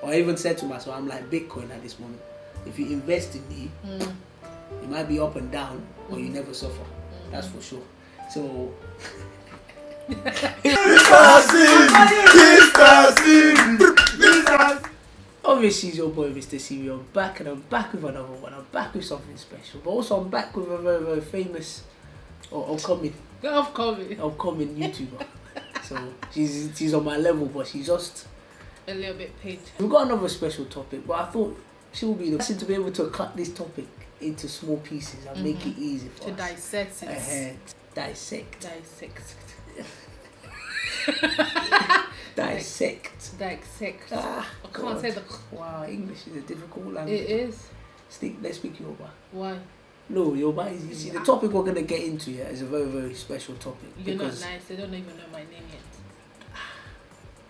Or I even said to myself, I'm like Bitcoin at this moment. If you invest in me, it might be up and down, or you never suffer. That's for sure. So. Obviously, it's your boy Mr. CV. I'm back, and I'm back with another one. I'm back with something special, but also I'm back with a very, very famous or upcoming YouTuber. So she's on my level, but she's just a little bit paid. We've got another special topic, but I thought she will be the person to be able to cut this topic into small pieces and make it easy for us. Dissect it. Dissect. I can't say the. Wow, English is a difficult language. It is. Let's speak Yoruba. Why? No, Yoruba is easy. The topic we're gonna get into here is a very, very special topic. You're not nice. They don't even know my name yet.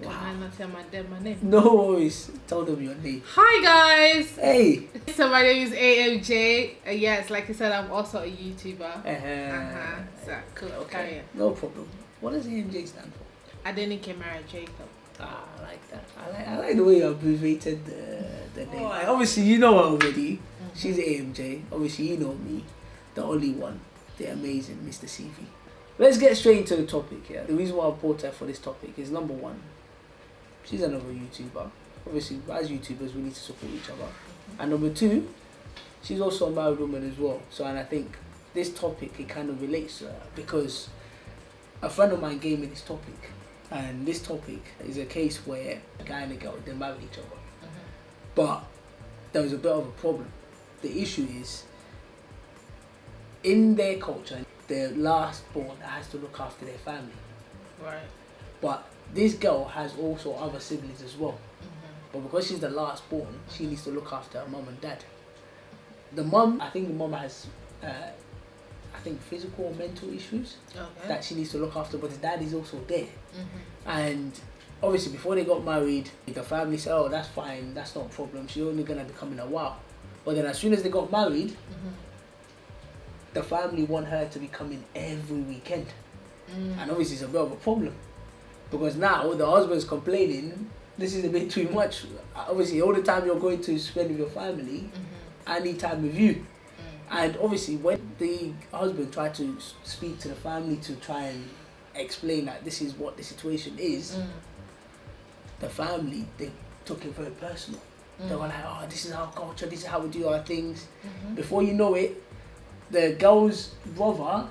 Wow. Can I not tell my name? No worries. Tell them your name. Hi guys. Hey. So my name is AMJ. Yes, like I said, I'm also a YouTuber. So cool. Okay. No problem. What does AMJ stand for? Adenike Mara Jacob. I like that. I like the way you abbreviated the name. Obviously, you know her already. She's AMJ. Obviously, you know me, the only one, the amazing Mr. CV. Let's get straight into the topic here. The reason why I brought her for this topic is number one, she's another YouTuber. Obviously, as YouTubers, we need to support each other. And number two, she's also a married woman as well. So, and I think this topic, it kind of relates to her because a friend of mine gave me this topic. And this topic is a case where a guy and a girl, they married each other. But there was a bit of a problem. The issue is, in their culture, the last born has to look after their family. Right. But this girl has also other siblings as well. But because she's the last born, she needs to look after her mum and dad. The mum, I think the mum has physical or mental issues that she needs to look after, but the dad is also there. And obviously before they got married, the family said, oh, that's fine, that's not a problem, she's only going to be coming a while. But then as soon as they got married, the family want her to be coming every weekend. And obviously it's a bit of a problem, because now the husband's complaining, this is a bit too much. Obviously all the time you're going to spend with your family, I need time with you. And obviously when the husband tried to speak to the family to try and explain that this is what the situation is, the family, they took it very personal. They were like, oh, this is our culture, this is how we do our things. Before you know it, the girl's brother,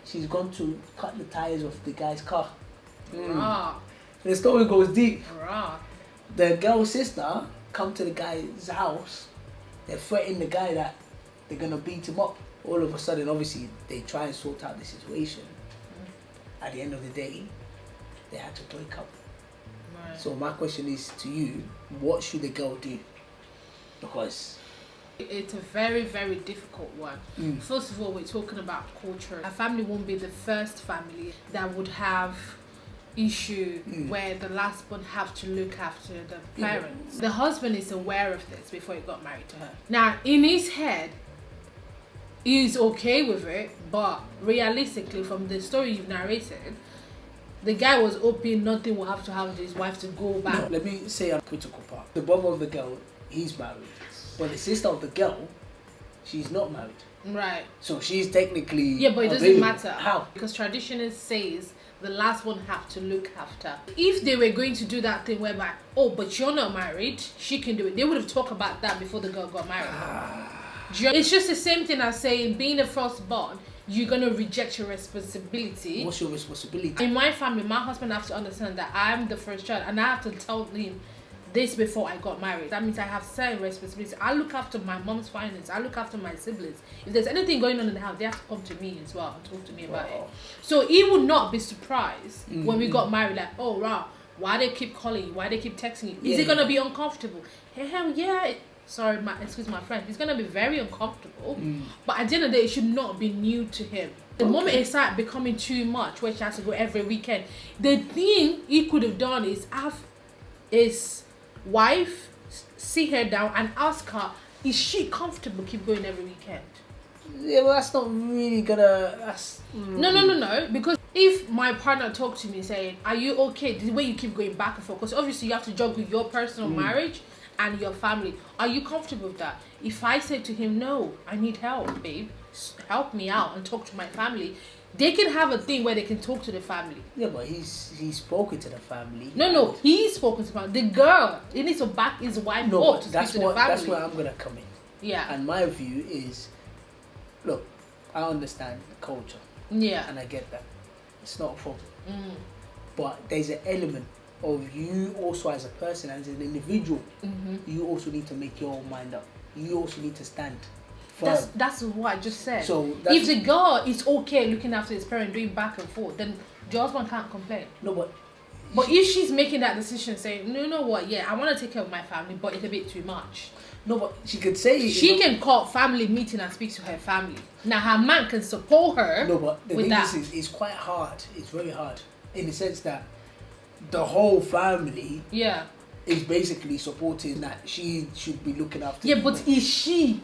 she's gone to cut the tires of the guy's car. The story goes deep. The girl's sister come to the guy's house, they threaten the guy that they're gonna beat him up. All of a sudden, obviously, they try and sort out the situation. At the end of the day, they had to break up. So my question is to you, what should the girl do? Because it's a very, very difficult one. First of all, we're talking about culture. A family won't be the first family that would have issue where the last one have to look after the parents. The husband is aware of this before he got married to her. Now, in his head, he's okay with it, but realistically, from the story you've narrated, the guy was hoping nothing will have to happen to his wife to go back. No, let me say a critical part. The brother of the girl, he's married. But the sister of the girl, she's not married. Right. So she's technically yeah, but it doesn't available. matter. How? Because tradition says the last one have to look after. If they were going to do that thing whereby, oh, but you're not married, she can do it, they would have talked about that before the girl got married. It's just the same thing as saying, being a firstborn, you're going to reject your responsibility. What's your responsibility? In my family, my husband has to understand that I'm the first child, and I have to tell him this before I got married. That means I have certain responsibilities. I look after my mom's finance. I look after my siblings. If there's anything going on in the house, they have to come to me as well and talk to me about it. So he would not be surprised when we got married, like, oh, wow, why they keep calling you? Why they keep texting you? Is it going to be uncomfortable? Hell yeah. Sorry, excuse my French. It's going to be very uncomfortable. But at the end of the day, it should not be new to him. The moment it started becoming too much, where she has to go every weekend, the thing he could have done is have his wife sit her down and ask her, is she comfortable keep going every weekend? Yeah, well, that's not really gonna... No. Because if my partner talked to me saying, "Are you okay?" The way you keep going back and forth, because obviously you have to juggle your personal marriage and your family. Are you comfortable with that? If I say to him, "No, I need help, babe. Help me out and talk to my family," they can have a thing where they can talk to the family. Yeah, but he's spoken to the family. No, he's spoken to the family. The girl, he needs to back his wife up to speak to the family. That's where I'm gonna come in. Yeah. And my view is, look, I understand the culture. Yeah. And I get that. It's not a problem. But there's an element of you also as a person, as an individual, you also need to make your own mind up. You also need to stand firm. That's what I just said. So if the girl is okay looking after his parent, doing back and forth, then the husband can't complain. No, but if she's making that decision, saying, "No, you know what? Yeah, I want to take care of my family, but it's a bit too much." No, but she could say... She can call family meeting and speak to her family. Now, her man can support her. No, but the thing is, it's quite hard. It's very hard. In the sense that the whole family is basically supporting that she should be looking after... Yeah, but is she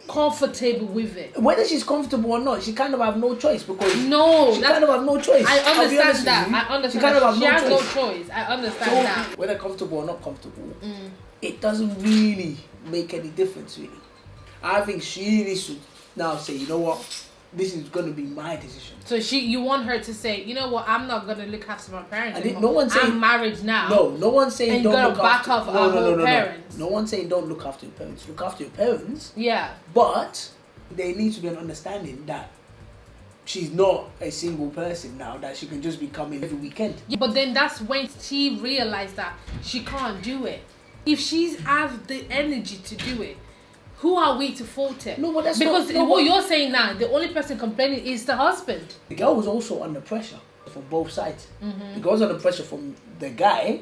comfortable with it? Whether she's comfortable or not, she kind of have no choice because... No. She kind of have no choice. I understand that. I understand she kind of have she no has choice. no choice. I understand that. Whether comfortable or not comfortable, it doesn't really make any difference, really. I think she needs to now say, you know what, this is going to be my decision. So you want her to say, you know what, I'm not going to look after my parents anymore. No one's saying, I'm married now. No one's saying and don't you're look gonna back after off our parents. No one's saying don't look after your parents. Look after your parents. Yeah. But there needs to be an understanding that she's not a single person now, that she can just be coming every weekend. Yeah, but then that's when she realized that she can't do it. If she's has the energy to do it, who are we to fault it? No, but that's because not, what you're saying now, the only person complaining is the husband. The girl was also under pressure from both sides. The girl's under pressure from the guy,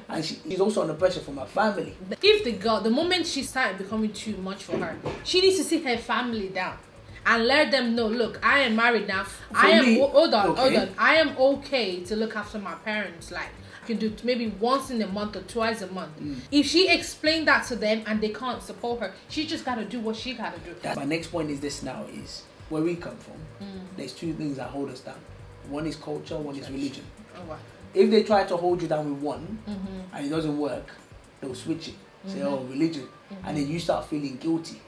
and she's also under pressure from her family. If the girl, the moment she started becoming too much for her, she needs to sit her family down and let them know, look, I am married now. Hold on. I am okay to look after my parents. Like, I can do maybe once in a month or twice a month. If she explained that to them and they can't support her, she just got to do what she got to do. My next point is this now, is where we come from. There's two things that hold us down. One is culture, one is religion. Oh, wow. If they try to hold you down with one and it doesn't work, they'll switch it. Say, oh, religion. And then you start feeling guilty.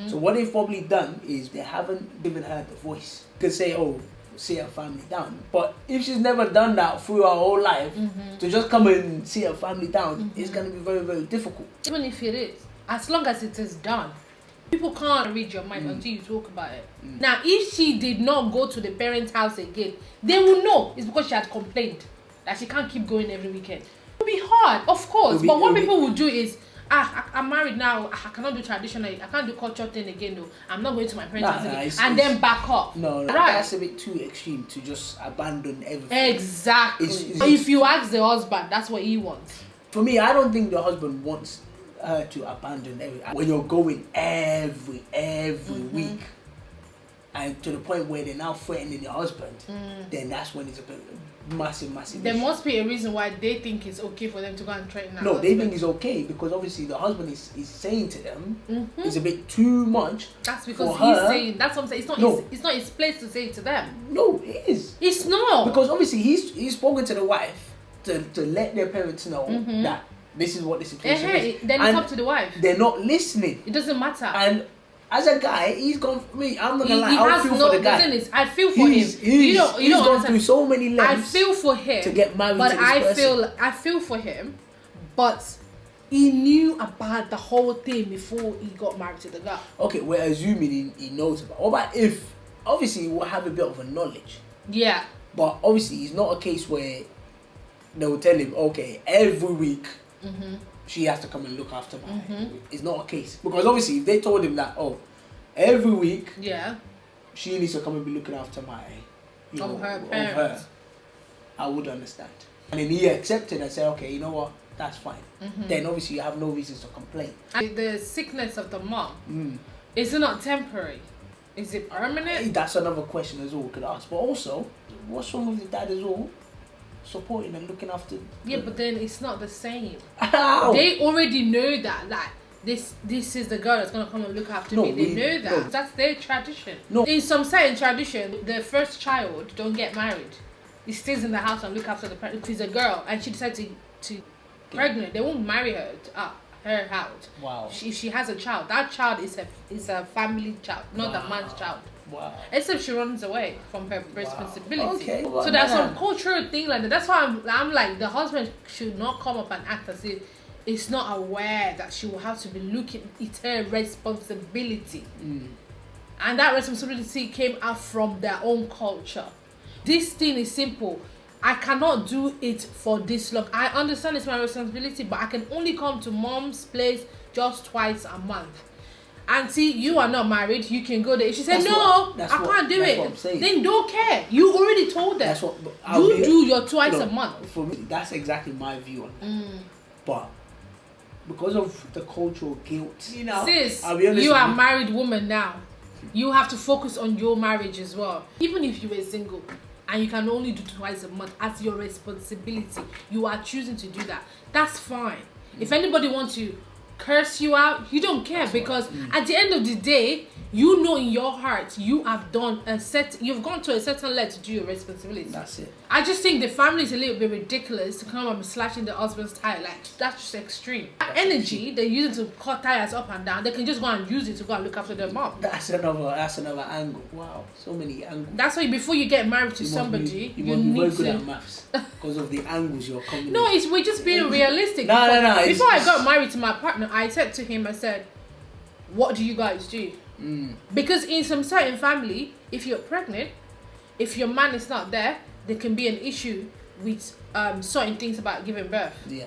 So what they've probably done is they haven't given her the voice. They could say, oh, sit her family down. But if she's never done that through her whole life, to just come and sit her family down, it's going to be very, very difficult. Even if it is, as long as it is done, people can't read your mind until you talk about it. Now, if she did not go to the parents' house again, they will know it's because she had complained that she can't keep going every weekend. It will be hard, of course. But what people will do is, I'm married now, I cannot do traditional, I can't do culture thing again though. I'm not going to my parents' house again. And then back up. No, that's a bit too extreme to just abandon everything. Exactly. If you ask the husband, that's what he wants. For me, I don't think the husband wants her to abandon everything. When you're going every week, and to the point where they're now threatening your husband, then that's when it's a massive there issue. Must be a reason why they think it's okay for them to go and threaten her husband. They think it's okay because obviously the husband is saying to them it's a bit too much. That's because he's saying, that's what I'm saying, it's not his place to say it to them. No, it is. It's not. Because obviously he's spoken to the wife to let their parents know that this is what the situation is. Then it's up to the wife. They're not listening. It doesn't matter. And as a guy, he's gone for me. I'm not gonna lie. I feel for the guy. The I feel for him. He's gone through so many lengths. I feel for him to get married but to this person. I feel for him, but he knew about the whole thing before he got married to the girl. Okay, we're assuming he knows about. What about if obviously he will have a bit of a knowledge? Yeah. But obviously, it's not a case where they will tell him, okay, every week. She has to come and look after my. It's not a case because obviously if they told him that every week she needs to come and be looking after my her, I would understand. And then he accepted and said, okay, you know what, that's fine. Then obviously you have no reasons to complain. And the sickness of the mom, is it not temporary? Is it permanent? That's another question as well we could ask. But also, what's wrong with the dad as well? Supporting and looking after. Yeah, but then it's not the same. How? They already know that. Like, this is the girl that's gonna come and look after me. They know that. No. That's their tradition. No. In some certain tradition, the first child don't get married. He stays in the house and look after the parent. If it's a girl and she decides to pregnant, they won't marry her to her house. Wow. If she has a child, that child is a family child, not a man's child. Wow. Except she runs away from her responsibility. Okay. So there's some cultural thing like that. That's why I'm like, the husband should not come up and act as if it's not aware that she will have to be looking. It's her responsibility. And that responsibility came out from their own culture. This thing is simple. I cannot do it for this long. I understand it's my responsibility, but I can only come to mom's place just twice a month. Auntie, you are not married. You can go there. If she said no, I can't do it. Then don't care. You already told them. That's what you do your twice a month. For me, that's exactly my view on that. But because of the cultural guilt, Sis, I'll be honest, you are a married woman now. You have to focus on your marriage as well. Even if you were single and you can only do twice a month as your responsibility, you are choosing to do that. That's fine. If anybody wants to curse you out, you don't care, because at the end of the day, you know in your heart you have done you've gone to a certain level to do your responsibility. That's it. I just think the family is a little bit ridiculous to come up and slashing the husband's tire. Like, that's just extreme. That energy they use it to cut tires up and down, they can just go and use it to go and look after their mom. That's another angle. Wow, so many angles. That's why before you get married to somebody, you must be very need good to. at maths because of the angles you're coming. No, we're just being realistic. No. Before I got married to my partner, I said to him, I said, "What do you guys do?" Because in some certain family, if you're pregnant, if your man is not there can be an issue with certain things about giving birth. Yeah.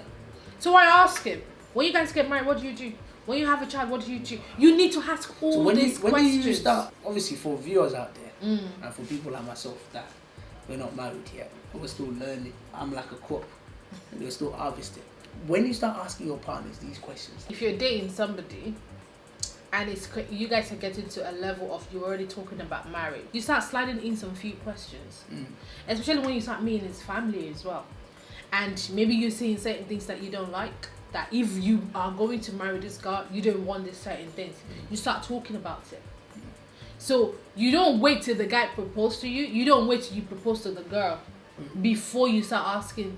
So I asked him, when you guys get married, what do you do? When you have a child, what do you do? You need to ask all these questions. When you start, obviously for viewers out there, and for people like myself that we're not married yet, we're still learning. I'm like a crop, we're still harvesting. When you start asking your partners these questions, if you're dating somebody and you guys are getting to a level of you're already talking about marriage, you start sliding in some few questions, especially when you start meeting his family as well, and maybe you're seeing certain things that you don't like, that if you are going to marry this guy, you don't want these certain things. You start talking about it. So you don't wait till the guy proposed to you. You don't wait till you propose to the girl before you start asking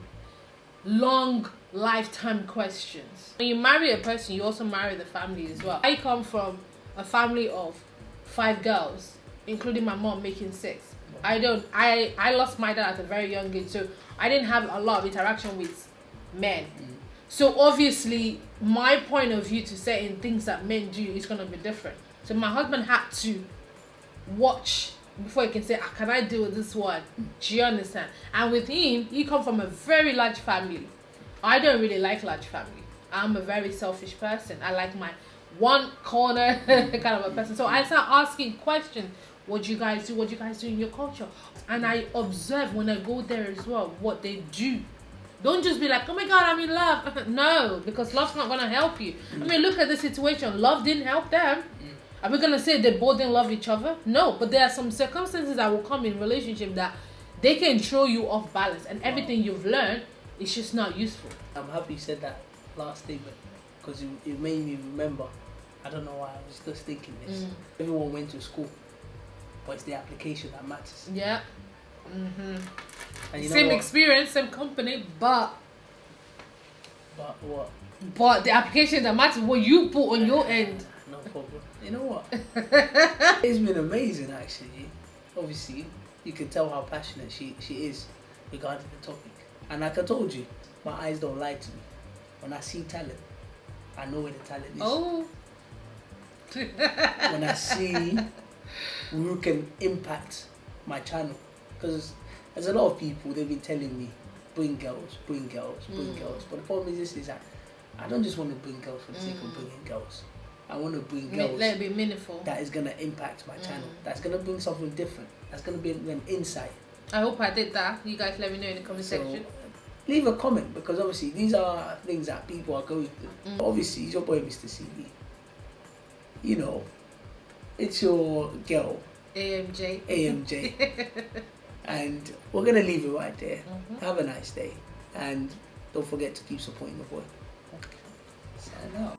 long lifetime questions. When you marry a person, you also marry the family as well. I come from a family of 5 girls, including my mom making 6. I lost my dad at a very young age, so I didn't have a lot of interaction with men. So obviously my point of view to certain things that men do is going to be different. So my husband had to watch before he can say, can I deal with this one? Do you understand? And with him, he come from a very large family. I don't really like large family. I'm a very selfish person. I like my one corner kind of a person. So I start asking questions. What do you guys do? What do you guys do in your culture? And I observe when I go there as well what they do. Don't just be like, oh my God, I'm in love. No, because love's not going to help you. I mean, look at the situation. Love didn't help them. Are we going to say they both didn't love each other? No, but there are some circumstances that will come in relationship that they can throw you off balance, and everything you've learned is just not useful. I'm happy you said that last statement, because it made me remember. I don't know why, I was just thinking this. Everyone went to school, but it's the application that matters. Yeah. And you know same what? experience, same company, but what? But the application that matters, what you put on your end. No problem. You know what? It's been amazing, actually. Obviously, you can tell how passionate she is regarding the topic. And like I told you, my eyes don't lie to me. When I see talent, I know where the talent is. Oh. When I see who can impact my channel. Because there's a lot of people, they've been telling me, bring girls. But the problem is that I don't just want to bring girls for the sake of bringing girls. I want to bring girls Let it be meaningful. that is going to impact my channel. That's going to bring something different. That's going to bring an insight. I hope I did that. You guys let me know in the comment section. Leave a comment, because obviously these are things that people are going through. Obviously, it's your boy Mr. CV. You know, it's your girl AMJ. And we're going to leave it right there. Have a nice day. And don't forget to keep supporting the boy. Sign out.